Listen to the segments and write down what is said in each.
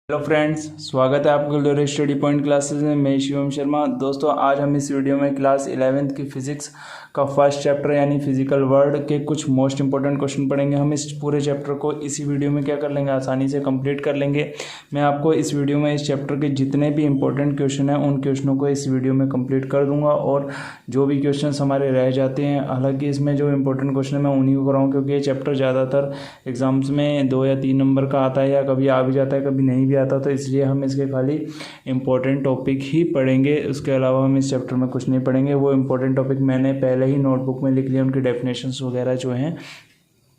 Hello friends, स्वागत है आपका ग्लोरी स्टडी पॉइंट क्लासेस में। मैं शिवम शर्मा। दोस्तों, आज हम इस वीडियो में क्लास 11th की फिजिक्स का फर्स्ट चैप्टर यानी फिजिकल वर्ल्ड के कुछ मोस्ट इंपॉर्टेंट क्वेश्चन पढ़ेंगे। हम इस पूरे चैप्टर को इसी वीडियो में क्या कर लेंगे, आसानी से कंप्लीट कर लेंगे। मैं आपको इस वीडियो में इस चैप्टर के जितने भी इंपॉर्टेंट क्वेश्चन हैं उन क्वेश्चनों को इस वीडियो में कंप्लीट कर दूंगा, और जो भी क्वेश्चन हमारे रह जाते हैं, हालांकि इसमें जो इंपॉर्टेंट क्वेश्चन है मैं उन्हीं को कराऊँ, क्योंकि ये चैप्टर ज़्यादातर एग्जाम्स में 2 या 3 नंबर का आता है, या कभी आ भी जाता है कभी नहीं भी आता, तो इसलिए हम इसके खाली इंपॉर्टेंट टॉपिक ही पढ़ेंगे। उसके अलावा हम इस चैप्टर में कुछ नहीं पढ़ेंगे। वो इंपॉर्टेंट टॉपिक मैंने पहले ही नोटबुक में लिख लिया, उनकी डेफिनेशंस वगैरह जो हैं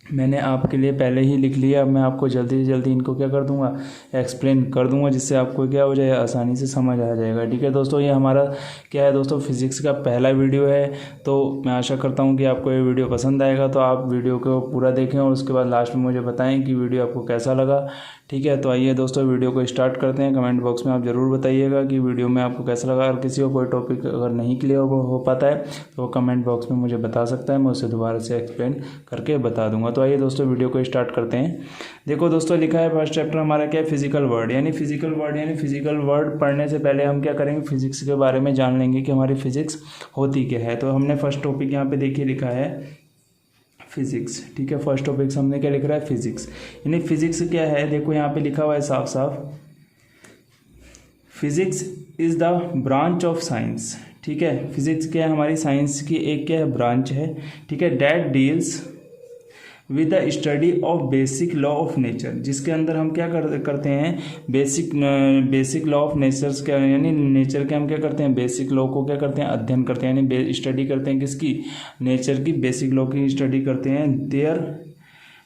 मैंने आपके लिए पहले ही लिख लिया। अब मैं आपको जल्दी से जल्दी इनको क्या कर दूंगा, एक्सप्लेन कर दूंगा, जिससे आपको क्या हो जाए, आसानी से समझ आ जाएगा। ठीक है दोस्तों, ये हमारा क्या है दोस्तों, फिजिक्स का पहला वीडियो है। तो मैं आशा करता हूँ कि आपको ये वीडियो पसंद आएगा। तो आप वीडियो को पूरा देखें और उसके बाद लास्ट में मुझे बताएं कि वीडियो आपको कैसा लगा। ठीक है, तो आइए दोस्तों वीडियो को स्टार्ट करते हैं। कमेंट बॉक्स में आप ज़रूर बताइएगा कि वीडियो में आपको कैसा लगा। अगर किसी को कोई टॉपिक अगर नहीं क्लियर हो पाता है तो वो कमेंट बॉक्स में मुझे बता सकता है, मैं उसे दोबारा से एक्सप्लेन करके बता दूंगा। तो आइए दोस्तों वीडियो को स्टार्ट करते हैं। देखो दोस्तों, लिखा है फर्स्ट चैप्टर हमारा क्या है, फिजिकल वर्ल्ड। यानी फिजिकल वर्ल्ड पढ़ने से पहले हम क्या करेंगे, फिजिक्स के बारे में जान लेंगे कि हमारी फिजिक्स होती क्या है। तो हमने फर्स्ट टॉपिक यहाँ पे देखिए लिखा है फिजिक्स। ठीक है, फर्स्ट टॉपिक हमने क्या लिख रहा है, फिजिक्स। यानी फिजिक्स क्या है, देखो यहाँ पे लिखा हुआ है साफ साफ, physics is the branch of science. ठीक है, फिजिक्स क्या है, हमारी साइंस की एक क्या है, ब्रांच है। ठीक है, that deals with the study of basic law of nature, जिसके अंदर हम क्या करते हैं, बेसिक लॉ ऑफ नेचर्स क्या, यानी नेचर के हम क्या करते हैं, बेसिक लॉ को क्या करते हैं, अध्ययन करते हैं, यानी स्टडी करते हैं किसकी, नेचर की बेसिक लॉ की स्टडी करते हैं। Their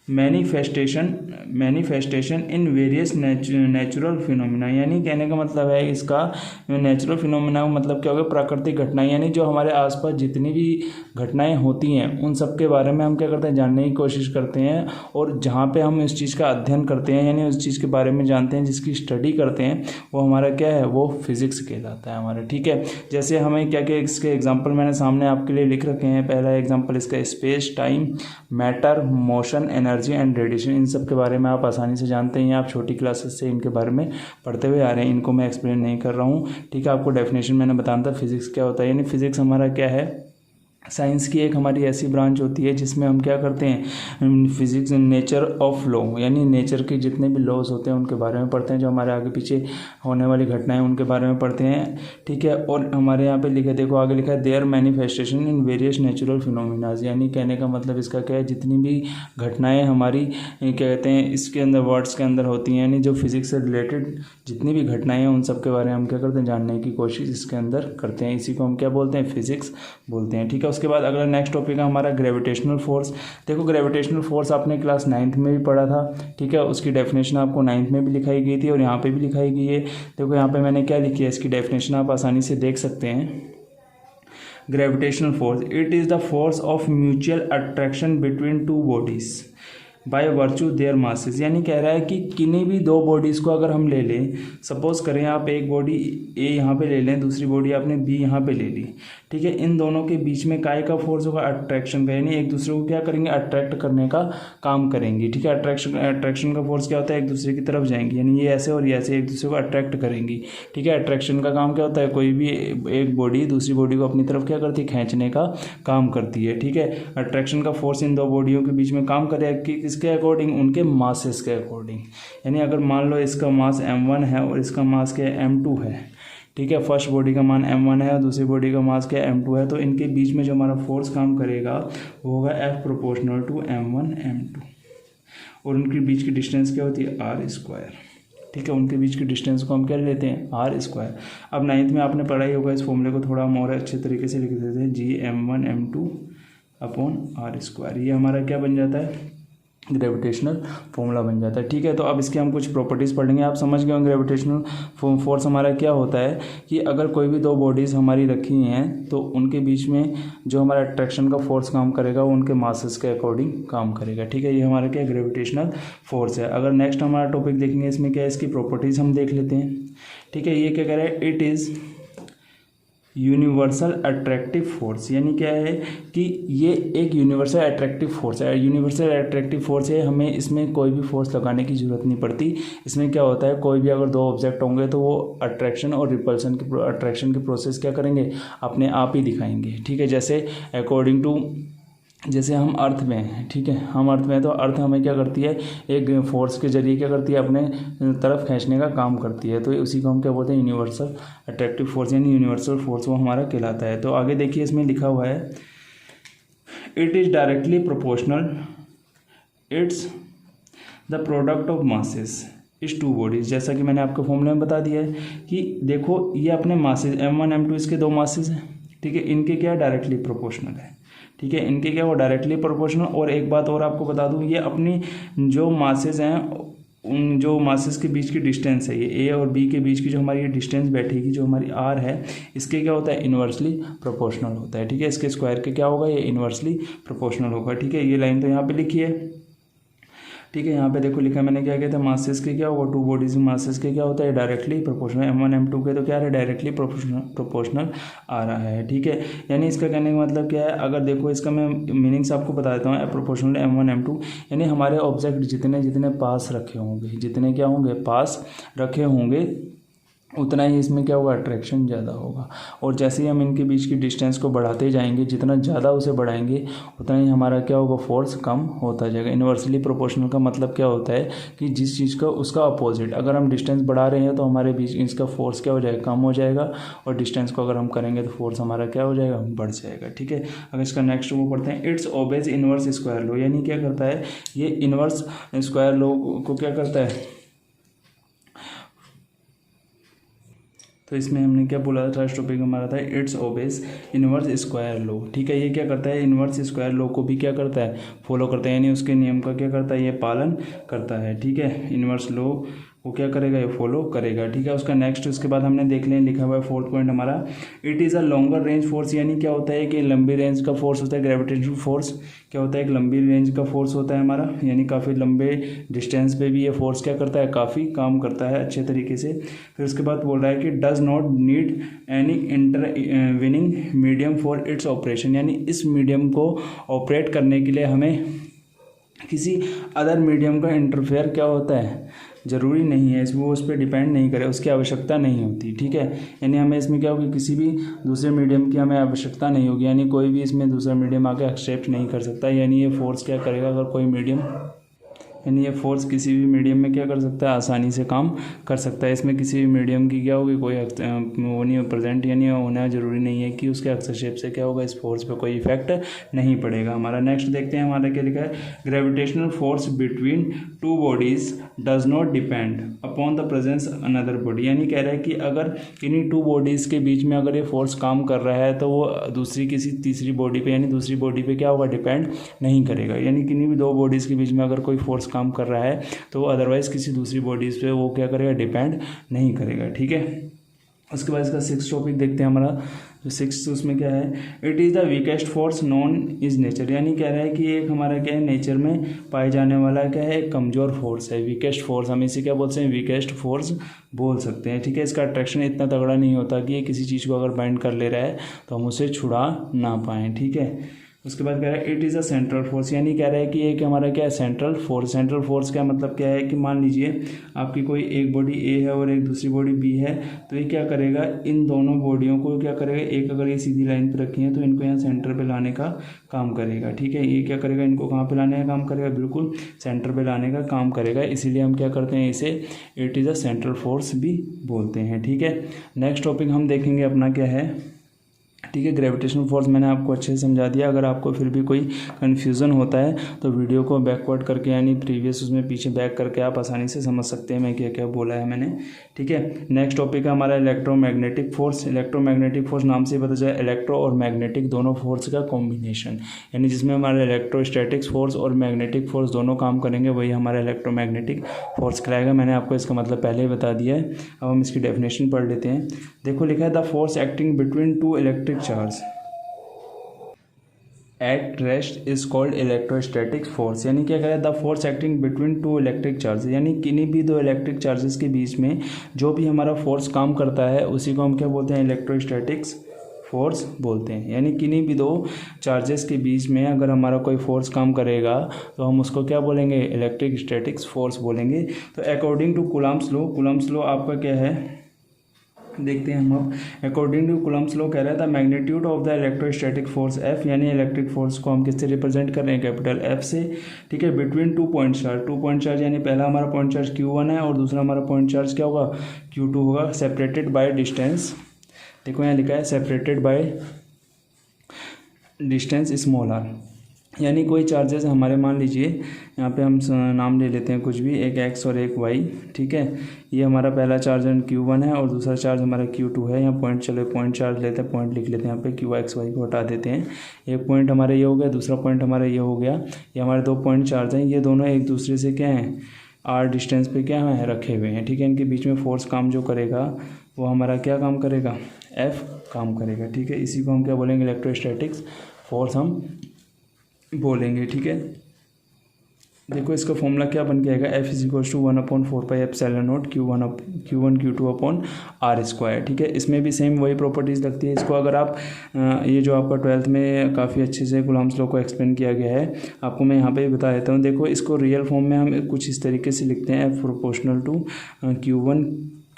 manifestation in various natural phenomena, यानी कहने का मतलब है इसका, नेचुरल फिनोमिना मतलब क्या होगा, प्राकृतिक घटनाएं, यानी जो हमारे आसपास जितनी भी घटनाएं होती हैं उन सब के बारे में हम क्या करते हैं, जानने की कोशिश करते हैं। और जहाँ पे हम इस चीज़ का अध्ययन करते हैं, यानी उस चीज़ के बारे में जानते हैं, जिसकी स्टडी करते हैं, वो हमारा क्या है, वो फिजिक्स कहलाता है हमारा। ठीक है, जैसे हमें क्या क्या इसके एग्जाम्पल मैंने सामने आपके लिए लिख रखे हैं। पहला एग्जाम्पल इसका space, time, matter, motion, energy and radiation. इन सब के बारे में आप आसानी से जानते हैं, आप छोटी क्लासेस से इनके बारे में पढ़ते हुए आ रहे हैं, इनको मैं एक्सप्लेन नहीं कर रहा हूँ। ठीक है, आपको डेफिनेशन मैंने बताना था फिजिक्स क्या होता है। यानी फिजिक्स हमारा क्या है, साइंस की एक हमारी ऐसी ब्रांच होती है जिसमें हम क्या करते हैं, फिजिक्स नेचर ऑफ लॉ, यानी नेचर के जितने भी लॉज होते हैं उनके बारे में पढ़ते हैं, जो हमारे आगे पीछे होने वाली घटनाएं उनके बारे में पढ़ते हैं। ठीक है, और हमारे यहाँ पे लिखा, देखो आगे लिखा है, their manifestation in various natural phenomenas, यानी कहने का मतलब इसका क्या है, जितनी भी घटनाएँ हमारी कहते हैं इसके अंदर वर्ड्स के अंदर होती हैं, यानी जो फिजिक्स से रिलेटेड जितनी भी घटनाएँ हैं उन सब के बारे में हम क्या करते हैं, जानने की कोशिश इसके अंदर करते हैं। इसी को हम क्या बोलते हैं, फिजिक्स बोलते हैं। ठीक है, उसके बाद अगला नेक्स्ट टॉपिक है हमारा ग्रेविटेशनल फोर्स। देखो ग्रेविटेशनल फोर्स आपने क्लास 9th में भी पढ़ा था। ठीक है, उसकी डेफिनेशन आपको 9th में भी लिखाई गई थी और यहाँ पे भी लिखाई गई है। देखो यहाँ पे मैंने क्या लिखी है, इसकी डेफिनेशन आप आसानी से देख सकते हैं। Gravitational force, it is the force of mutual attraction between two bodies by virtue there masses. यानी कह रहा है कि किन्हीं भी दो बॉडीज़ को अगर हम ले लें, सपोज करें आप एक बॉडी ए यहाँ पे ले लें, दूसरी बॉडी आपने बी यहाँ पे ले ली। ठीक है, इन दोनों के बीच में काय का फोर्स होगा, अट्रैक्शन का, यानी एक दूसरे को क्या करेंगे, अट्रैक्ट करने का काम करेंगे। ठीक है, अट्रैक्शन का फोर्स क्या होता है, एक दूसरे की तरफ जाएंगे, यानी ये ऐसे और ये ऐसे एक दूसरे को अट्रैक्ट करेंगी। ठीक है, अट्रैक्शन का काम क्या होता है, कोई भी एक बॉडी दूसरी बॉडी को अपनी तरफ क्या करती है, खींचने का काम करती है। ठीक है, अट्रैक्शन का फोर्स इन दो बॉडियों के बीच में काम करेगा कि किसके अकॉर्डिंग, उनके मासेस के अकॉर्डिंग। यानी अगर मान लो इसका मास m1 है और इसका मास क्या है, m2 है। ठीक है, फर्स्ट बॉडी का मान m1 है और दूसरी बॉडी का मास क्या है, m2 है, तो इनके बीच में जो हमारा फोर्स काम करेगा वो होगा F proportional to m1 m2, और उनके बीच की डिस्टेंस क्या होती है, r²। ठीक है, उनके बीच की डिस्टेंस को हम क्या लेते हैं, r²। अब 9th में आपने पढ़ा ही होगा, इस फॉर्मूले को थोड़ा और अच्छे तरीके से लिख देते हैं, Gm1 m2 अपॉन r²। ये हमारा क्या बन जाता है, ग्रेविटेशनल फॉर्मूला बन जाता है। ठीक है, तो अब इसके हम कुछ प्रॉपर्टीज़ पढ़ेंगे। आप समझ गए ग्रेविटेशनल फोर्स हमारा क्या होता है, कि अगर कोई भी दो बॉडीज़ हमारी रखी हैं तो उनके बीच में जो हमारा अट्रैक्शन का फोर्स काम करेगा वो उनके मासेस के अकॉर्डिंग काम करेगा। ठीक है, ये हमारा क्या ग्रेविटेशनल फोर्स है। अगर नेक्स्ट हमारा टॉपिक देखेंगे, इसमें क्या है, इसकी प्रॉपर्टीज़ हम देख लेते हैं। ठीक है, ये क्या कह रहा है, यूनिवर्सल अट्रैक्टिव फोर्स, यानी क्या है कि ये एक यूनिवर्सल अट्रैक्टिव फोर्स है। यूनिवर्सल अट्रैक्टिव फोर्स है, हमें इसमें कोई भी फोर्स लगाने की ज़रूरत नहीं पड़ती। इसमें क्या होता है, कोई भी अगर दो ऑब्जेक्ट होंगे तो वो अट्रैक्शन और रिपल्सन की अट्रैक्शन के प्रोसेस क्या करेंगे, अपने आप ही दिखाएंगे। ठीक है, जैसे अकॉर्डिंग टू, जैसे हम अर्थ में हैं, ठीक है, हम अर्थ में हैं तो अर्थ हमें क्या करती है, एक फोर्स के जरिए क्या करती है, अपने तरफ खींचने का काम करती है। तो उसी को हम क्या बोलते हैं, यूनिवर्सल अट्रैक्टिव फोर्स, यानी यूनिवर्सल फोर्स वो हमारा कहलाता है। तो आगे देखिए, इसमें लिखा हुआ है it is directly proportional, it's the product of masses इस टू बॉडीज। जैसा कि मैंने आपको फॉर्मूले में बता दिया है कि देखो ये अपने मासेस M1 M2 इसके दो मासेस हैं, ठीक है, इनके क्या डायरेक्टली प्रोपोर्शनल है। ठीक है, इनके क्या वो डायरेक्टली प्रोपोर्शनल। और एक बात और आपको बता दूं, ये अपनी जो मासेस हैं, उन जो मासेस के बीच की डिस्टेंस है, ये A और B के बीच की जो हमारी ये डिस्टेंस बैठेगी, जो हमारी R है, इसके क्या होता है, इन्वर्सली प्रोपोर्शनल होता है। ठीक है, इसके स्क्वायर के क्या होगा, ये इन्वर्सली प्रोपोर्शनल होगा। ठीक है, ये लाइन तो यहाँ पे लिखी है। ठीक है, यहाँ पे देखो लिखा मैंने क्या किया था, मासेस के क्या होगा, टू बॉडीज मासेस के क्या होता है, डायरेक्टली प्रोपोर्शनल। M1 M2 के तो क्या है, डायरेक्टली प्रोपोर्शनल आ रहा है। ठीक है, यानी इसका कहने का मतलब क्या है, अगर देखो इसका मैं मीनिंग्स आपको बता देता हूँ। प्रोपोर्शनल M1 M2 यानी हमारे ऑब्जेक्ट जितने जितने पास रखे होंगे, जितने क्या होंगे, पास रखे होंगे, उतना ही इसमें क्या होगा, अट्रैक्शन ज़्यादा होगा। और जैसे ही हम इनके बीच की डिस्टेंस को बढ़ाते जाएंगे, जितना ज़्यादा उसे बढ़ाएंगे, उतना ही हमारा क्या होगा, फोर्स कम होता जाएगा। इन्वर्सली प्रोपोर्शनल का मतलब क्या होता है कि जिस चीज़ का उसका अपोजिट, अगर हम डिस्टेंस बढ़ा रहे हैं तो हमारे बीच इसका फोर्स क्या हो जाएगा, कम हो जाएगा। और डिस्टेंस को अगर हम करेंगे तो फोर्स हमारा क्या हो जाएगा, बढ़ जाएगा। ठीक है, अगर इसका नेक्स्ट वो पढ़ते हैं, it's obeys inverse square law, यानी क्या करता है, ये इनवर्स स्क्वायर लॉ को क्या करता है। तो इसमें हमने क्या बोला था, फर्स्ट टॉपिक हमारा था it's obeys inverse square law. ठीक है, ये क्या करता है, इनवर्स स्क्वायर लॉ को भी क्या करता है, फॉलो करता है, यानी उसके नियम का क्या करता है, ये पालन करता है। ठीक है, इनवर्स लॉ वो क्या करेगा, ये फॉलो करेगा। ठीक है, उसका नेक्स्ट, उसके बाद हमने देख लिया, लिखा हुआ है फोर्थ पॉइंट हमारा, it is a longer range force, यानी क्या होता है कि लंबी रेंज का फोर्स होता है। ग्रेविटेशनल फोर्स क्या होता है, एक लंबी रेंज का फोर्स होता है हमारा, यानी काफ़ी लंबे डिस्टेंस पे भी ये फोर्स क्या करता है, काफ़ी काम करता है अच्छे तरीके से। फिर उसके बाद बोल रहा है कि does not need any intervening medium for its operation, यानी इस मीडियम को ऑपरेट करने के लिए हमें किसी अदर मीडियम का इंटरफेयर क्या होता है, ज़रूरी नहीं है, वो उस पर डिपेंड नहीं करे, उसकी आवश्यकता नहीं होती। ठीक है, यानी हमें इसमें क्या होगी, किसी भी दूसरे मीडियम की हमें आवश्यकता नहीं होगी, यानी कोई भी इसमें दूसरा मीडियम आके एक्सेप्ट नहीं कर सकता। यानी ये फोर्स क्या करेगा, अगर कोई मीडियम, यानी ये फोर्स किसी भी मीडियम में क्या कर सकता है, आसानी से काम कर सकता है। इसमें किसी भी मीडियम की क्या होगी, कोई वो नहीं प्रेजेंट, यानी होना ज़रूरी नहीं है कि उसके एक्सरशेप से क्या होगा, इस फोर्स पे कोई इफेक्ट नहीं पड़ेगा। हमारा नेक्स्ट देखते हैं, हमारा क्या लिखा है, gravitational force between two bodies does not depend upon the presence another body, यानी कह रहा है कि अगर किन्हीं टू बॉडीज़ के बीच में अगर ये फोर्स काम कर रहा है तो वो दूसरी किसी तीसरी बॉडी पे, यानी दूसरी बॉडी पे क्या होगा, डिपेंड नहीं करेगा। यानी किन्हीं भी दो बॉडीज़ के बीच में अगर कोई फोर्स काम कर रहा है तो अदरवाइज किसी दूसरी बॉडीज़ पे वो क्या करेगा, डिपेंड नहीं करेगा। ठीक है, उसके बाद इसका सिक्स टॉपिक देखते हैं हमारा, जो सिक्स उसमें क्या है, it is the weakest force non is nature, यानी कह रहा है कि एक हमारा क्या है, नेचर में पाए जाने वाला क्या है, एक कमज़ोर फोर्स है, वीकेस्ट फोर्स। हम इसे क्या बोलते हैं, वीकेस्ट फोर्स बोल सकते हैं। ठीक है, इसका अट्रैक्शन इतना तगड़ा नहीं होता कि ये किसी चीज़ को अगर बाइंड कर ले रहा है तो हम उसे छुड़ा ना पाएँ। ठीक है, उसके बाद कह रहा है it is a central force, यानी कह रहा है कि एक हमारा क्या है, सेंट्रल फोर्स। सेंट्रल फोर्स का मतलब क्या है कि मान लीजिए आपकी कोई एक बॉडी ए है और एक दूसरी बॉडी बी है, तो ये क्या करेगा, इन दोनों बॉडियों को क्या करेगा, एक अगर ये सीधी लाइन पे रखी है तो इनको यहाँ सेंटर पे लाने का काम करेगा। ठीक है, ये क्या करेगा, इनको कहाँ पे लाने का काम करेगा, बिल्कुल सेंटर पे लाने का काम करेगा, इसीलिए हम क्या करते हैं, इसे it is a central force भी बोलते हैं। ठीक है, नेक्स्ट टॉपिक हम देखेंगे अपना क्या है, ठीक है, ग्रेविटेशनल फोर्स मैंने आपको अच्छे से समझा दिया। अगर आपको फिर भी कोई कन्फ्यूज़न होता है तो वीडियो को बैकवर्ड करके, यानी प्रीवियस उसमें पीछे बैक करके आप आसानी से समझ सकते हैं मैं क्या क्या बोला है मैंने। ठीक है, नेक्स्ट टॉपिक है हमारा इलेक्ट्रोमैग्नेटिक फोर्स। इलेक्ट्रोमैग्नेटिक फोर्स नाम से पता चला, इलेक्ट्रो और मैग्नेटिक दोनों फोर्स का कॉम्बिनेशन, यानी जिसमें हमारा इलेक्ट्रोस्टैटिक्स फोर्स और मैग्नेटिक फोर्स दोनों काम करेंगे, वही हमारा इलेक्ट्रोमैग्नेटिक फोर्स कहलाएगा। मैंने आपको इसका मतलब पहले ही बता दिया है। अब हम इसकी डेफिनेशन पढ़ लेते हैं। देखो लिखा है, the force acting between two electric charge at rest is called electrostatic force, यानी क्या करें, the force acting between two electric charges, यानी किन्हीं भी दो इलेक्ट्रिक चार्जेस के बीच में जो भी हमारा फोर्स काम करता है उसी को हम क्या बोलते हैं, इलेक्ट्रोस्टैटिक्स फोर्स बोलते हैं। यानी किन्हीं भी दो चार्जेस के बीच में अगर हमारा कोई फोर्स काम करेगा तो हम उसको क्या बोलेंगे, इलेक्ट्रिक स्टैटिक्स फोर्स बोलेंगे। तो अकॉर्डिंग टू कूलम्ब्स लॉ आपका क्या है, देखते हैं हम अब। अकॉर्डिंग टू कूलम्ब्स लॉ कह रहा था magnitude of the electrostatic force F, यानी इलेक्ट्रिक फोर्स को हम किससे रिप्रेजेंट कर रहे हैं, कैपिटल एफ से, ठीक है। बिटवीन 2 पॉइंट चार्ज यानी पहला हमारा पॉइंट चार्ज Q1 है और दूसरा हमारा पॉइंट चार्ज क्या होगा, Q2 होगा। सेपरेटेड बाय डिस्टेंस, देखो यहाँ लिखा है separated by distance small are, यानी कोई चार्जेस हमारे, मान लीजिए यहाँ पे हम नाम ले लेते हैं कुछ भी, एक x और एक y, ठीक है। ये हमारा पहला चार्ज Q1 है और दूसरा चार्ज हमारा Q2 है। यहाँ पॉइंट, चलो पॉइंट चार्ज लेते हैं, पॉइंट लिख लेते हैं यहाँ पे, QX y को हटा देते हैं। एक पॉइंट हमारा ये हो गया, दूसरा पॉइंट हमारा ये हो गया। ये हमारे 2 पॉइंट चार्ज हैं, ये दोनों एक दूसरे से क्या हैं, r डिस्टेंस पे क्या है, रखे हुए हैं, ठीक है। इनके बीच में फोर्स काम जो करेगा वो हमारा क्या काम करेगा, F काम करेगा, ठीक है। इसी को हम क्या बोलेंगे, इलेक्ट्रोस्टैटिक्स फोर्स हम बोलेंगे, ठीक है। देखो इसका फॉर्मूला क्या बन के आएगा, F = 1/4πε0 Q1 Q2/r², ठीक है। इसमें भी सेम वही प्रॉपर्टीज़ लगती है। इसको अगर आप ये जो आपका 12th में काफ़ी अच्छे से कूलम्ब्स लॉ को एक्सप्लेन किया गया है, आपको मैं यहाँ पे बता देता हूँ। देखो इसको रियल फॉर्म में हम कुछ इस तरीके से लिखते हैं, F proportional to Q1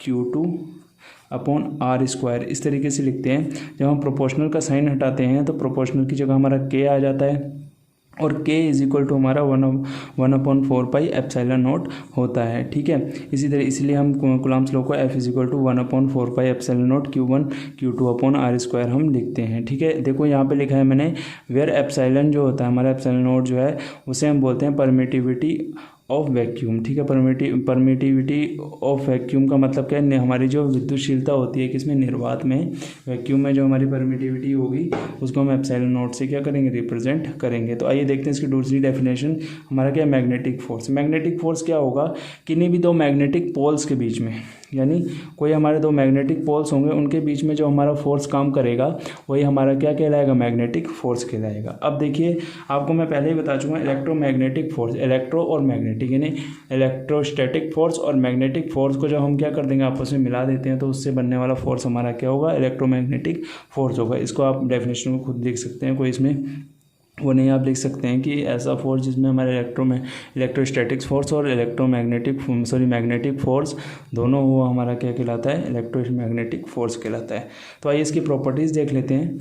Q2/r², इस तरीके से लिखते हैं। जब हम प्रोपोर्शनल का साइन हटाते हैं तो प्रोपोर्शनल की जगह हमारा K आ जाता है और K = हमारा 1/4πε0 होता है, ठीक है। इसी तरह इसलिए हम कूलम्ब्स लॉ को F = 1/4πε0 Q1 Q2/r² हम लिखते हैं, ठीक है। देखो यहाँ पे लिखा है मैंने, वेयर एप्सिलॉन जो होता है हमारा, एप्सिलॉन जो है उसे हम बोलते हैं परमिटिविटी ऑफ वैक्यूम, ठीक है। परमिटिविटी ऑफ वैक्यूम का मतलब क्या है, हमारी जो विद्युतशीलता होती है किसमें, निर्वात में, वैक्यूम में जो हमारी परमिटिविटी होगी उसको हम ε0 से क्या करेंगे, रिप्रेजेंट करेंगे। तो आइए देखते हैं इसकी दूसरी डेफिनेशन, हमारा क्या है, मैग्नेटिक फोर्स। मैग्नेटिक फोर्स क्या होगा, किन्हीं भी दो मैग्नेटिक पोल्स के बीच में, यानी कोई हमारे 2 मैग्नेटिक पोल्स होंगे उनके बीच में जो हमारा फोर्स काम करेगा वही हमारा क्या कहलाएगा, मैग्नेटिक फोर्स कहलाएगा। अब देखिए आपको मैं पहले ही बता चुका हूँ, इलेक्ट्रोमैग्नेटिक फोर्स, इलेक्ट्रो और मैग्नेटिक, यानी इलेक्ट्रोस्टैटिक फोर्स और मैग्नेटिक फोर्स को जब हम क्या कर देंगे, आपस में मिला देते हैं तो उससे बनने वाला फोर्स हमारा क्या होगा, इलेक्ट्रोमैग्नेटिक फोर्स होगा। इसको आप डेफिनेशन को खुद देख सकते हैं, कोई इसमें वो नहीं, आप लिख सकते हैं कि ऐसा फोर्स जिसमें हमारे इलेक्ट्रोस्टैटिक्स फोर्स और मैग्नेटिक फोर्स दोनों, वो हमारा क्या कहलाता है, इलेक्ट्रोमैग्नेटिक फोर्स कहलाता है। तो आइए इसकी प्रॉपर्टीज़ देख लेते हैं।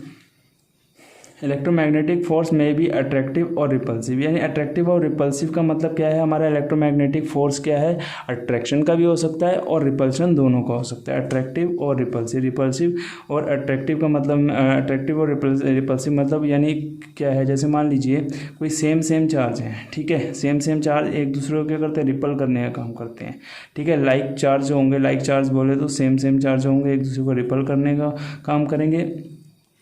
इलेक्ट्रोमैग्नेटिक फोर्स में भी अट्रैक्टिव और रिपल्सिव, यानी अट्रैक्टिव और रिपल्सिव का मतलब क्या है, हमारा इलेक्ट्रोमैग्नेटिक फोर्स क्या है, अट्रैक्शन का भी हो सकता है और रिपल्शन दोनों का हो सकता है, अट्रैक्टिव और रिपल्सिव और अट्रैक्टिव का मतलब, अट्रैक्टिव और रिपल्सिव मतलब यानी क्या है, जैसे मान लीजिए कोई सेम चार्ज है, ठीक है। सेम चार्ज एक दूसरे को क्या करते हैं, रिपल करने का काम करते हैं, ठीक है। लाइक चार्ज होंगे, लाइक चार्ज बोले तो सेम चार्ज होंगे, एक दूसरे को रिपल करने का काम करेंगे।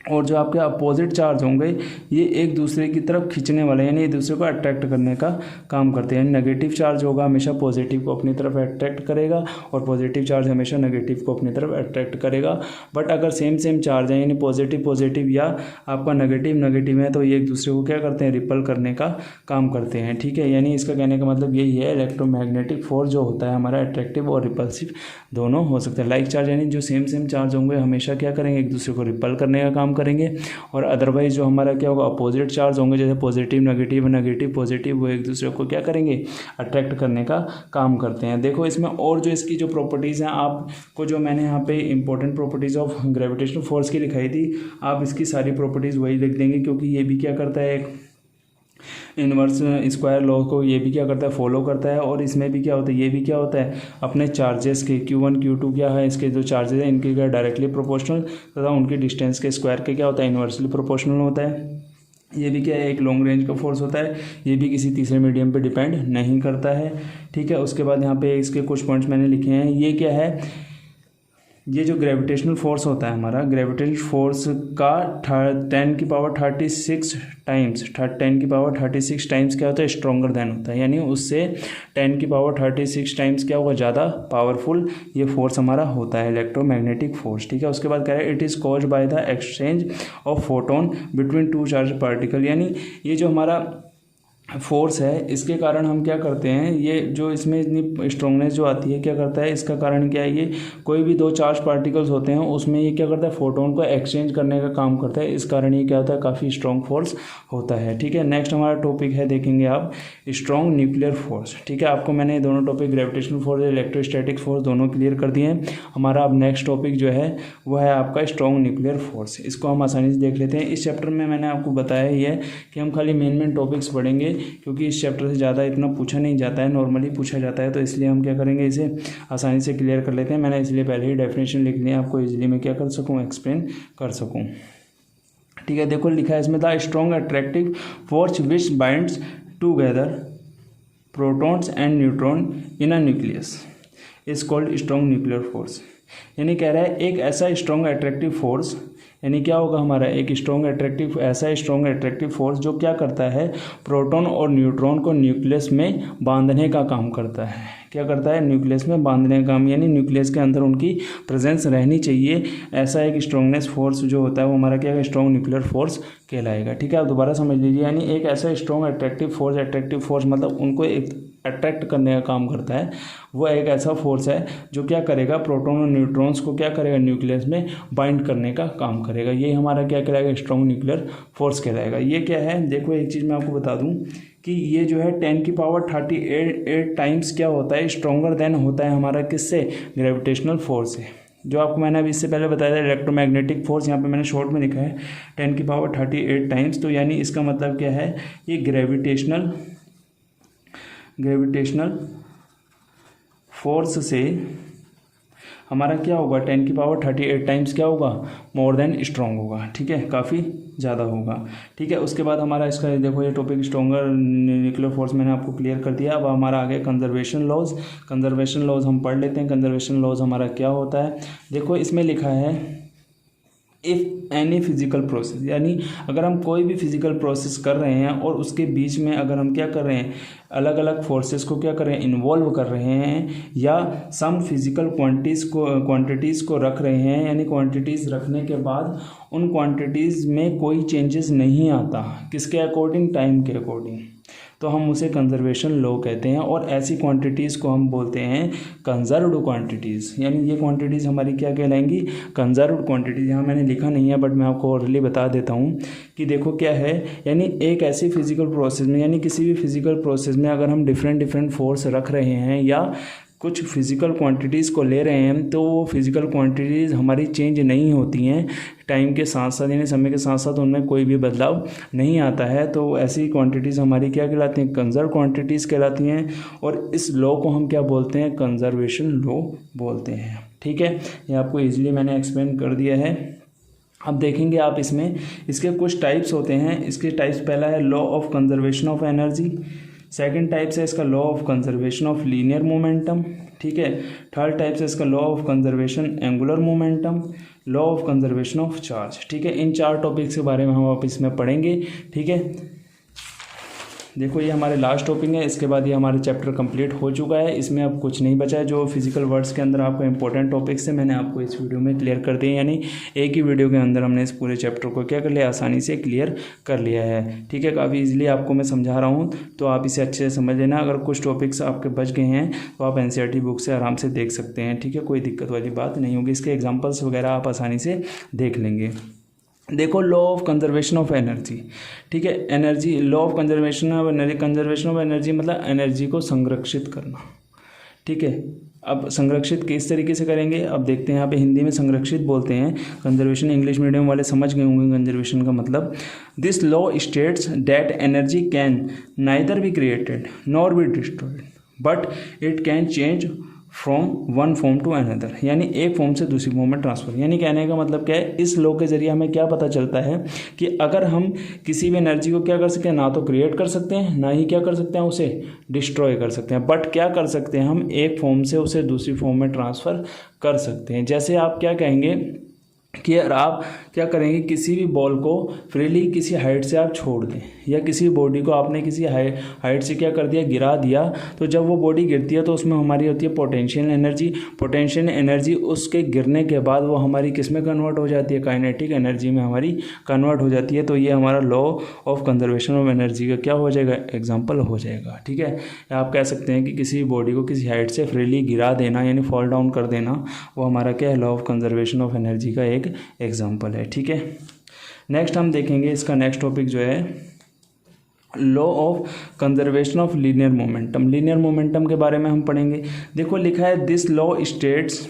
और जो आपके अपोजिट चार्ज होंगे ये एक दूसरे की तरफ खींचने वाले, यानी एक दूसरे को अट्रैक्ट करने का काम करते हैं। यानी नेगेटिव चार्ज होगा हमेशा पॉजिटिव को अपनी तरफ अट्रैक्ट करेगा और पॉजिटिव चार्ज हमेशा नेगेटिव को अपनी तरफ अट्रैक्ट करेगा। बट अगर सेम चार्ज है, यानी पॉजिटिव या आपका नेगेटिव है, तो ये एक दूसरे को क्या करते हैं, रिपल करने का काम करते हैं, ठीक है। यानी इसका कहने का मतलब यही है, इलेक्ट्रोमैग्नेटिक फोर्स जो होता है हमारा अट्रैक्टिव और रिपल्सिव दोनों हो सकते हैं। लाइक चार्ज यानी जो सेम चार्ज होंगे हमेशा क्या करेंगे, एक दूसरे को रिपल करने का काम करेंगे। और अदरवाइज जो हमारा क्या होगा, अपोजिट चार्ज होंगे, जैसे पॉजिटिव नेगेटिव पॉजिटिव, वो एक दूसरे को क्या करेंगे, अट्रैक्ट करने का काम करते हैं। देखो इसमें और जो इसकी जो प्रॉपर्टीज़ हैं, आपको जो मैंने यहाँ पे important properties of gravitational force की लिखाई थी, आप इसकी सारी प्रॉपर्टीज़ वही लिख देंगे, क्योंकि ये भी क्या करता है, इनवर्स स्क्वायर लॉ को ये भी क्या करता है, फॉलो करता है। और इसमें भी क्या होता है, ये भी क्या होता है, अपने चार्जेस के Q1 Q2 क्या है, इसके जो चार्जेस हैं इनके क्या डायरेक्टली प्रोपोर्शनल तथा उनकी डिस्टेंस के स्क्वायर के क्या होता है, इनवर्सली प्रोपोर्शनल होता है। ये भी क्या है, एक लॉन्ग रेंज का फोर्स होता है, ये भी किसी तीसरे मीडियम पे डिपेंड नहीं करता है, ठीक है। उसके बाद यहाँ पे इसके कुछ पॉइंट्स मैंने लिखे हैं। ये क्या है, ये जो ग्रेविटेशनल फोर्स होता है हमारा, ग्रेविटेशनल फोर्स का 10⁻36 टाइम्स क्या होता है, स्ट्रॉन्गर देन होता है, यानी उससे 10⁻36 टाइम्स क्या होगा, ज़्यादा पावरफुल ये फोर्स हमारा होता है, इलेक्ट्रोमैग्नेटिक फोर्स, ठीक है। उसके बाद कह रहा है it is caused by the exchange of photon between 2 charge particle, यानी ये जो हमारा फोर्स है, इसके कारण हम क्या करते हैं, ये जो इसमें इतनी स्ट्रॉन्गनेस जो आती है क्या करता है, इसका कारण क्या है, ये कोई भी दो चार्ज पार्टिकल्स होते हैं उसमें ये क्या करता है, फोटोन को एक्सचेंज करने का काम करता है, इस कारण ये क्या होता है, काफ़ी स्ट्रॉन्ग फोर्स होता है। ठीक है, नेक्स्ट हमारा टॉपिक है, देखेंगे आप, स्ट्रॉन्ग न्यूक्लियर फोर्स। ठीक है, आपको मैंने दोनों topic gravitational force, electrostatic force दोनों क्लियर कर दिए हैं। हमारा अब नेक्स्ट टॉपिक जो है वो है आपका स्ट्रॉन्ग न्यूक्लियर फोर्स। इसको हम आसानी से देख लेते हैं। इस चैप्टर में मैंने आपको बताया ही है कि हम खाली मेन टॉपिक्स पढ़ेंगे, क्योंकि इस चैप्टर से ज़्यादा इतना पूछा नहीं जाता है, नॉर्मली पूछा जाता है, तो इसलिए हम क्या करेंगे, इसे आसानी से क्लियर कर लेते हैं। मैंने इसलिए पहले ही डेफिनेशन लिख लिया, आपको इजीली मैं क्या कर सकूँ, एक्सप्लेन कर सकूँ। ठीक है, देखो लिखा है इसमें, the strong attractive force which binds together protons and neutron in a nucleus is called strong nuclear force. यानी कह रहा है एक ऐसा स्ट्रॉन्ग अट्रैक्टिव फोर्स, यानी क्या होगा हमारा, एक ऐसा स्ट्रॉन्ग अट्रैक्टिव फोर्स जो क्या करता है, प्रोटॉन और न्यूट्रॉन को न्यूक्लियस में बांधने का काम करता है। क्या करता है, न्यूक्लियस में बांधने का काम, यानी न्यूक्लियस के अंदर उनकी प्रेजेंस रहनी चाहिए। ऐसा एक स्ट्रॉन्गनेस फोर्स जो होता है वो हमारा क्या है, स्ट्रॉन्ग न्यूक्लियर फोर्स कहलाएगा। ठीक है, आप दोबारा समझ लीजिए, यानी एक ऐसा स्ट्रॉन्ग अट्रैक्टिव फोर्स मतलब उनको एक अट्रैक्ट करने का काम करता है। वो एक ऐसा फोर्स है जो क्या करेगा, प्रोटॉन और न्यूट्रॉन्स को क्या करेगा, न्यूक्लियस में बाइंड करने का काम करेगा। ये हमारा क्या कहलाएगा, स्ट्रॉन्ग न्यूक्लियर फोर्स कहलाएगा। ये क्या है, देखो एक चीज़ मैं आपको बता दूं कि ये जो है 10⁻38 टाइम्स क्या होता है, स्ट्रॉन्गर देन होता है हमारा किससे, ग्रेविटेशनल फोर्स से। जो आपको मैंने अभी इससे पहले बताया था इलेक्ट्रोमैग्नेटिक फोर्स, यहाँ पे मैंने शॉर्ट में लिखा है 10⁻38 टाइम्स। तो यानी इसका मतलब क्या है, ये ग्रेविटेशनल फोर्स से हमारा क्या होगा, 10⁻38 टाइम्स क्या होगा, मोर देन स्ट्रॉन्ग होगा। ठीक है, काफ़ी ज़्यादा होगा। ठीक है, उसके बाद हमारा इसका देखो ये टॉपिक स्ट्रॉन्गर न्यूक्लियर फोर्स मैंने आपको क्लियर कर दिया। अब हमारा आगे कंजर्वेशन लॉज हम पढ़ लेते हैं। कंजर्वेशन लॉज हमारा क्या होता है, देखो इसमें लिखा है, इफ़ एनी फिजिकल प्रोसेस, यानी अगर हम कोई भी फिजिकल प्रोसेस कर रहे हैं और उसके बीच में अगर हम क्या कर रहे हैं, अलग अलग फोर्सेस को क्या कर रहे हैं, इन्वॉल्व कर रहे हैं, या सम फिजिकल क्वांटिटीज़ को रख रहे हैं, यानी क्वांटिटीज़ रखने के बाद उन क्वांटिटीज़ में कोई चेंजेस नहीं आता, किसके अकॉर्डिंग, टाइम के अकॉर्डिंग, तो हम उसे कंजर्वेशन लॉ कहते हैं। और ऐसी क्वांटिटीज़ को हम बोलते हैं कंजर्व्ड क्वांटिटीज़, यानी ये क्वांटिटीज़ हमारी क्या कहलाएंगी, कंजर्व्ड क्वांटिटीज़। यहाँ मैंने लिखा नहीं है बट मैं आपको ऑलरेडी बता देता हूँ कि देखो क्या है, यानी एक ऐसी फिजिकल प्रोसेस में, यानी किसी भी फिजिकल प्रोसेस में अगर हम डिफरेंट फोर्स रख रहे हैं या कुछ फिजिकल क्वांटिटीज़ को ले रहे हैं, तो वो फिजिकल क्वांटिटीज़ हमारी चेंज नहीं होती हैं टाइम के साथ साथ, यानी समय के साथ साथ उनमें कोई भी बदलाव नहीं आता है। तो ऐसी क्वांटिटीज़ हमारी क्या कहलाती हैं, कंजर्व क्वांटिटीज़ कहलाती हैं। और इस लॉ को हम क्या बोलते हैं, कंजर्वेशन लॉ बोलते हैं। ठीक है, ये आपको ईजिली मैंने एक्सप्लेन कर दिया है। अब देखेंगे आप इसमें, इसके कुछ टाइप्स होते हैं। इसके टाइप्स, पहला है law of conservation of energy, second type से इसका law of conservation of linear momentum. ठीक है, थर्ड टाइप से इसका law of conservation angular momentum, law of conservation of charge. ठीक है, इन 4 टॉपिक्स के बारे में हम आप इसमें पढ़ेंगे। ठीक है, देखो ये हमारे लास्ट टॉपिक है, इसके बाद ये हमारे चैप्टर कंप्लीट हो चुका है। इसमें अब कुछ नहीं बचा है। जो फिजिकल वर्ड्स के अंदर आपको इंपॉर्टेंट टॉपिक्स है मैंने आपको इस वीडियो में क्लियर कर दिए, यानी एक ही वीडियो के अंदर हमने इस पूरे चैप्टर को क्या कर लिया, आसानी से क्लियर कर लिया है। ठीक है, काफ़ी ईजिली आपको मैं समझा रहा हूँ, तो आप इसे अच्छे से समझ लेना। अगर कुछ टॉपिक्स आपके बच गए हैं तो आप NCERT बुक से आराम से देख सकते हैं। ठीक है, कोई दिक्कत वाली बात नहीं होगी। इसके एग्जाम्पल्स वगैरह आप आसानी से देख लेंगे। देखो law of conservation of energy. ठीक है, energy, law of conservation of energy मतलब एनर्जी को संरक्षित करना। ठीक है, अब संरक्षित किस तरीके से करेंगे, अब देखते हैं। यहाँ पे हिंदी में संरक्षित बोलते हैं, कंजर्वेशन इंग्लिश मीडियम वाले समझ गए होंगे कंजर्वेशन का मतलब। This law states that energy can neither be created nor be destroyed but it can change from one form to another, यानी एक फॉर्म से दूसरी फॉर्म में ट्रांसफर। यानी कहने का मतलब क्या है, इस लॉ के जरिए हमें क्या पता चलता है कि अगर हम किसी भी एनर्जी को क्या कर सकते हैं, ना तो क्रिएट कर सकते हैं, ना ही क्या कर सकते हैं, उसे डिस्ट्रॉय कर सकते हैं, बट क्या कर सकते हैं, हम एक फॉर्म से उसे दूसरी फॉर्म में ट्रांसफ़र कर सकते हैं। जैसे आप क्या कहेंगे कि यार आप क्या करेंगे, किसी भी बॉल को फ्रीली किसी हाइट से आप छोड़ दें, या किसी बॉडी को आपने किसी हाइट से क्या कर दिया, गिरा दिया, तो जब वो बॉडी गिरती है तो उसमें हमारी होती है पोटेंशियल एनर्जी। पोटेंशियल एनर्जी उसके गिरने के बाद वो हमारी किस में कन्वर्ट हो जाती है, काइनेटिक एनर्जी में हमारी कन्वर्ट हो जाती है। तो ये हमारा law of conservation of energy का क्या हो जाएगा, एग्जाम्पल हो जाएगा। ठीक है, आप कह सकते हैं कि किसी बॉडी को किसी हाइट से फ्रीली गिरा देना यानी फॉल डाउन कर देना, वो हमारा क्या है, law of conservation of energy का एक एग्जाम्पल है। ठीक है, नेक्स्ट हम देखेंगे इसका नेक्स्ट टॉपिक जो है law of conservation of linear momentum. Linear momentum के बारे में हम पढ़ेंगे। देखो लिखा है this law states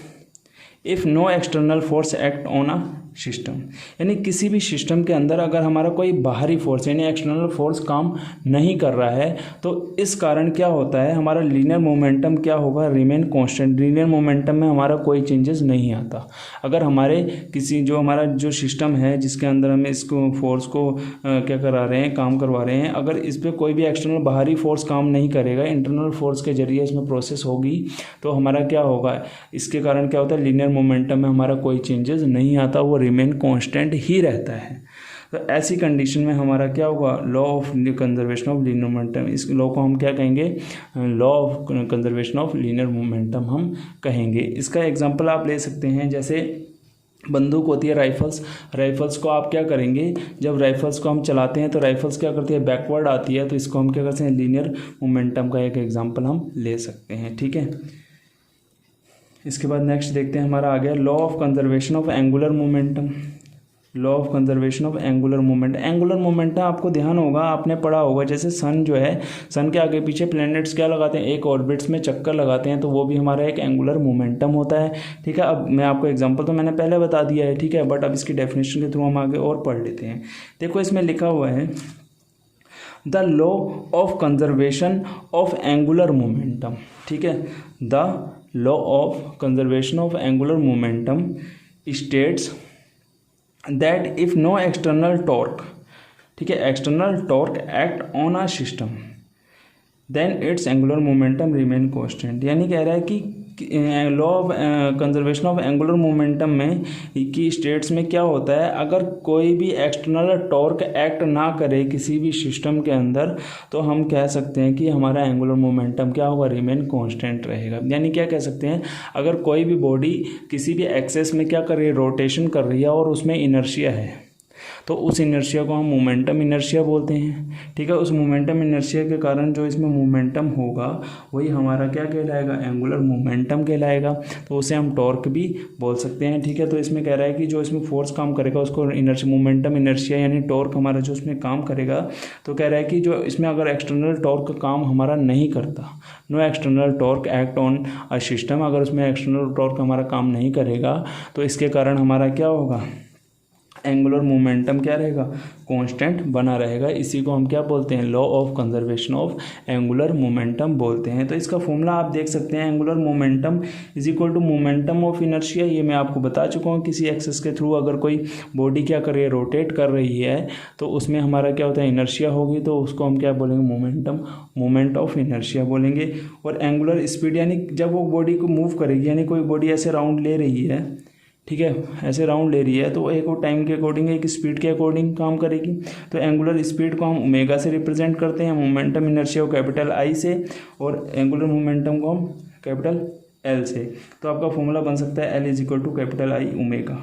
if no external force act on a system, यानी किसी भी सिस्टम के अंदर अगर हमारा कोई बाहरी फोर्स यानी एक्सटर्नल फोर्स काम नहीं कर रहा है तो इस कारण क्या होता है, हमारा लीनियर मोमेंटम क्या होगा, रिमेन कांस्टेंट। लीनियर मोमेंटम में हमारा कोई चेंजेस नहीं आता। अगर हमारे किसी जो हमारा जो सिस्टम है जिसके अंदर हम इसको फोर्स को क्या करा रहे हैं, काम करवा रहे हैं, अगर इस पर कोई भी एक्सटर्नल बाहरी फोर्स काम नहीं करेगा, इंटरनल फोर्स के जरिए इसमें प्रोसेस होगी, तो हमारा क्या होगा, इसके कारण क्या होता है, लीनियर मोमेंटम में हमारा कोई चेंजेस नहीं आता, वो रिमेन कांस्टेंट ही रहता है। तो ऐसी कंडीशन में हमारा क्या होगा, law of conservation of linear momentum. इस लॉ को हम क्या कहेंगे, law of conservation of linear momentum हम कहेंगे। इसका एग्जांपल आप ले सकते हैं, जैसे बंदूक होती है राइफल्स, राइफल्स को आप क्या करेंगे, जब राइफल्स को हम चलाते हैं तो राइफल्स क्या करती है, बैकवर्ड आती है, तो इसको हम क्या करते हैं, लीनियर मोमेंटम का एक एग्जाम्पल हम ले सकते हैं। ठीक है, इसके बाद नेक्स्ट देखते हैं हमारा आ गया law of conservation of angular momentum. Law of conservation of angular moment. Angular momentum आपको ध्यान होगा, आपने पढ़ा होगा, जैसे सन जो है, सन के आगे पीछे प्लैनेट्स क्या लगाते हैं, एक ऑर्बिट्स में चक्कर लगाते हैं, तो वो भी हमारा एक एंगुलर मोमेंटम होता है। ठीक है, अब मैं आपको एग्जांपल तो मैंने पहले बता दिया है, ठीक है, बट अब इसकी डेफिनेशन के थ्रू हम आगे और पढ़ लेते हैं। देखो इसमें लिखा हुआ है the law of conservation of angular momentum. ठीक है, the law of conservation of angular momentum states that if no external torque, ठीक है, external torque act on a system then its angular momentum remain constant. यानी कह रहा है कि law of conservation of angular momentum में की states में क्या होता है, अगर कोई भी एक्सटर्नल टॉर्क एक्ट ना करे किसी भी सिस्टम के अंदर, तो हम कह सकते हैं कि हमारा एंगुलर मोमेंटम क्या होगा, रिमेन कांस्टेंट रहेगा। यानी क्या कह सकते हैं, अगर कोई भी बॉडी किसी भी एक्सेस में क्या कर रही है, रोटेशन कर रही है और उसमें इनर्शिया है, तो उस इनर्शिया को हम मोमेंटम इनर्शिया बोलते हैं। ठीक है, उस मोमेंटम इनर्शिया के कारण जो इसमें मोमेंटम होगा वही हमारा क्या कहलाएगा, एंगुलर मोमेंटम कहलाएगा। तो उसे हम टॉर्क भी बोल सकते हैं। ठीक है, तो इसमें कह रहा है कि जो इसमें फोर्स काम करेगा उसको इनर्शिया, मोमेंटम इनर्शिया यानी टॉर्क हमारा जो इसमें काम करेगा, तो कह रहा है कि जो इसमें अगर एक्सटर्नल टॉर्क काम हमारा नहीं करता, no external torque act on a system, अगर उसमें एक्सटर्नल टॉर्क हमारा काम नहीं करेगा तो इसके कारण हमारा क्या होगा, एंगुलर मोमेंटम क्या रहेगा, कांस्टेंट बना रहेगा। इसी को हम क्या बोलते हैं, law of conservation of angular momentum बोलते हैं। तो इसका फॉर्मूला आप देख सकते हैं, angular momentum is equal to momentum of inertia. ये मैं आपको बता चुका हूँ, किसी एक्सिस के थ्रू अगर कोई बॉडी क्या कर रही है, रोटेट कर रही है, तो उसमें हमारा क्या होता है, इनर्शिया होगी, तो उसको हम क्या बोलेंगे, मोमेंटम, मोमेंट ऑफ इनर्शिया बोलेंगे। और एंगुलर स्पीड यानी जब वो बॉडी को मूव करेगी, यानी कोई बॉडी ऐसे राउंड ले रही है, ठीक है, ऐसे राउंड ले रही है, तो एक टाइम के अकॉर्डिंग, एक स्पीड के अकॉर्डिंग काम करेगी। तो एंगुलर स्पीड को हम ओमेगा से रिप्रेजेंट करते हैं, मोमेंटम इनर्शिया को कैपिटल आई से, और एंगुलर मोमेंटम को हम कैपिटल एल से। तो आपका फॉर्मूला बन सकता है L is equal to capital I omega.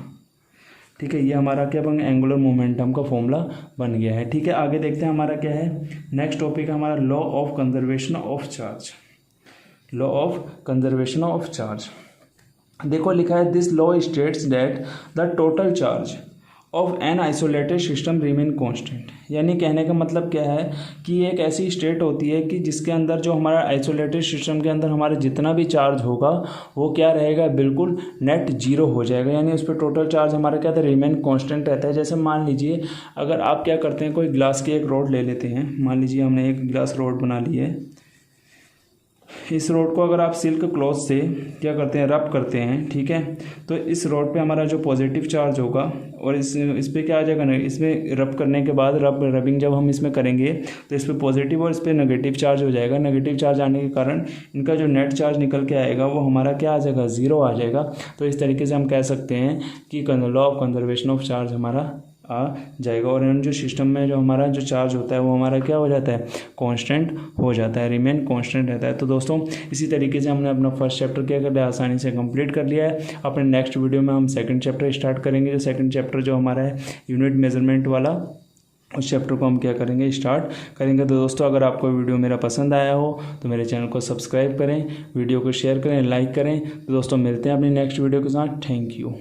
ठीक है, ये हमारा क्या बन गया, एंगुलर मोमेंटम का फॉर्मूला बन गया है। ठीक है, आगे देखते हैं हमारा क्या है, नेक्स्ट टॉपिक है हमारा law of conservation of charge. Law of conservation of charge, देखो लिखा है this law states that the total charge of an isolated system remain constant. यानी कहने का मतलब क्या है कि एक ऐसी स्टेट होती है कि जिसके अंदर जो हमारा आइसोलेटेड सिस्टम के अंदर हमारे जितना भी चार्ज होगा वो क्या रहेगा, बिल्कुल नेट जीरो हो जाएगा। यानी उस पर टोटल चार्ज हमारा क्या था, रिमेन कांस्टेंट रहता है। जैसे मान लीजिए अगर आप क्या करते हैं, कोई ग्लास की एक रॉड ले लेते हैं, मान लीजिए हमने एक ग्लास रॉड बना ली है, इस रोड को अगर आप सिल्क क्लॉथ से क्या करते हैं, रब करते हैं, ठीक है, तो इस रोड पे हमारा जो पॉजिटिव चार्ज होगा और इस पे क्या आ जाएगा ना, इसमें रब करने के बाद रबिंग जब हम इसमें करेंगे तो इस पे पॉजिटिव और इस पे नेगेटिव चार्ज हो जाएगा। नेगेटिव चार्ज आने के कारण इनका जो नेट चार्ज निकल के आएगा वो हमारा क्या आ जाएगा, ज़ीरो आ जाएगा। तो इस तरीके से हम कह सकते हैं कि law of conservation of charge हमारा आ जाएगा और इन जो सिस्टम में जो हमारा जो चार्ज होता है वो हमारा क्या हो जाता है, कांस्टेंट हो जाता है, रिमेन कांस्टेंट रहता है। तो दोस्तों इसी तरीके से हमने अपना फर्स्ट चैप्टर क्या कर लिया, आसानी से कंप्लीट कर लिया है। अपने नेक्स्ट वीडियो में हम सेकंड चैप्टर स्टार्ट करेंगे। जो सेकंड चैप्टर जो हमारा है यूनिट मेजरमेंट वाला, उस चैप्टर को हम क्या करेंगे, स्टार्ट करेंगे। तो दोस्तों अगर आपको वीडियो मेरा पसंद आया हो तो मेरे चैनल को सब्सक्राइब करें, वीडियो को शेयर करें, लाइक करें। तो दोस्तों मिलते हैं अपनी नेक्स्ट वीडियो के साथ। Thank you.